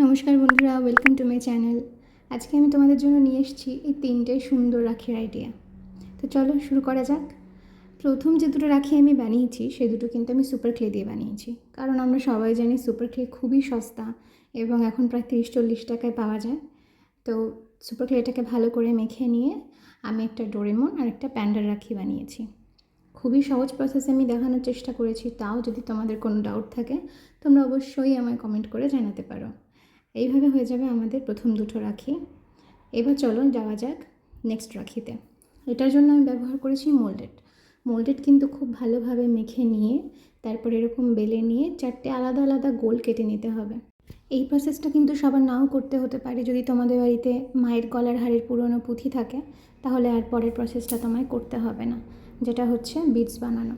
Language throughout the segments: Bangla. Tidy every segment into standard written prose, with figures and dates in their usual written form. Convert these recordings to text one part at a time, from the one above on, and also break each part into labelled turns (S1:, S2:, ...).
S1: নমস্কার বন্ধুরা, ওয়েলকাম টু মাই চ্যানেল। আজকে আমি তোমাদের জন্য নিয়ে এসেছি এই 3টে সুন্দর রাখির আইডিয়া। তো চলো শুরু করা যাক। প্রথম যে দুটো রাখি আমি বানিয়েছি সেই দুটো কিন্তু আমি সুপার ক্লে দিয়ে বানিয়েছি, কারণ আমরা সবাই জানি সুপার ক্লে খুবই সস্তা এবং এখন প্রায় 30-40 টাকায় পাওয়া যায়। তো সুপার ক্লেটাকে ভালো করে মেখে নিয়ে আমি একটা ডোরেমন আর একটা প্যান্ডার রাখি বানিয়েছি। খুবই সহজ প্রসেসে আমি দেখানোর চেষ্টা করেছি, তাও যদি তোমাদের কোনো ডাউট থাকে তোমরা অবশ্যই আমায় কমেন্ট করে জানাতে পারো। এইভাবে হয়ে যাবে আমাদের প্রথম দুটো রাখি। এবার চলো যাওয়া যাক নেক্সট রাখিতে। এটার জন্য আমি ব্যবহার করেছি মোল্ডেড কিন্তু খুব ভালোভাবে মেখে নিয়ে তারপর এরকম বেলে নিয়ে 4টে আলাদা আলাদা গোল কেটে নিতে হবে। এই প্রসেসটা কিন্তু সবার নাও করতে হতে পারে। যদি তোমাদের বাড়িতে মায়ের গলার হারের পুরনো পুঁথি থাকে তাহলে আর পরের প্রসেসটা তোমায় করতে হবে না, যেটা হচ্ছে বিডস বানানো।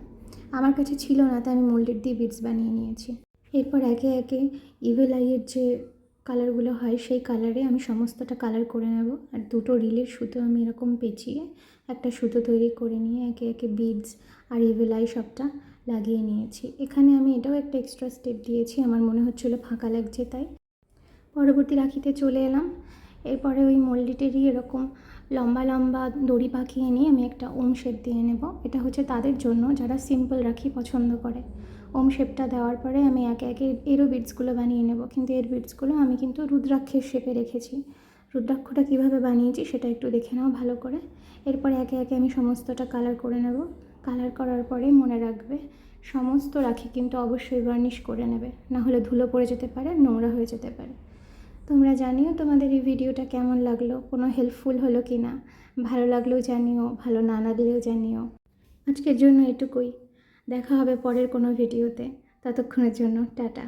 S1: আমার কাছে ছিল না, তাই আমি মোল্ডেড দিয়ে বিডস বানিয়ে নিয়েছি। এরপর একে একে ইভিল আইয়ের যে কালারগুলো হয় সেই কালারে আমি সমস্তটা কালার করে নেব। আর দুটো রিলের সুতো আমি এরকম পেঁচিয়ে একটা সুতো তৈরি করে নিয়ে একে একে বিডস আর ইভিল আই সবটা লাগিয়ে নিয়েছি। এখানে আমি এটাও একটা এক্সট্রা স্টেপ দিয়েছি, আমার মনে হচ্ছিলো ফাঁকা লাগছে তাই। পরবর্তী রাখিতে চলে এলাম। এরপরে ওই মোল্ডেডেরই এরকম লম্বা লম্বা দড়ি পাকিয়ে নিয়ে আমি একটা ওম শেপ দিয়ে নেব। এটা হচ্ছে তাদের জন্য যারা সিম্পল রাখি পছন্দ করে। ওম শেপটা দেওয়ার পরে আমি একে একে এরও বিডসগুলো বানিয়ে নেব, কিন্তু এর বিডসগুলো আমি কিন্তু রুদ্রাক্ষের শেপে রেখেছি। রুদ্রাক্ষটা কীভাবে বানিয়েছি সেটা একটু দেখে নাও ভালো করে। এরপরে একে একে আমি সমস্তটা কালার করে নেব। কালার করার পরে মনে রাখবে সমস্ত রাখি কিন্তু অবশ্যই বার্নিশ করে নেবে, না হলে ধুলো পড়ে যেতে পারে, নোংরা হয়ে যেতে পারে। তোমরা জানিও তোমাদের এই ভিডিওটা কেমন লাগলো, কোনো হেল্পফুল হলো কি না। ভালো লাগলেও জানিও, ভালো না লাগলেও জানিও। আজকের জন্য এটুকুই। দেখা হবে পরের কোনো ভিডিওতে। ততক্ষণের জন্য টাটা।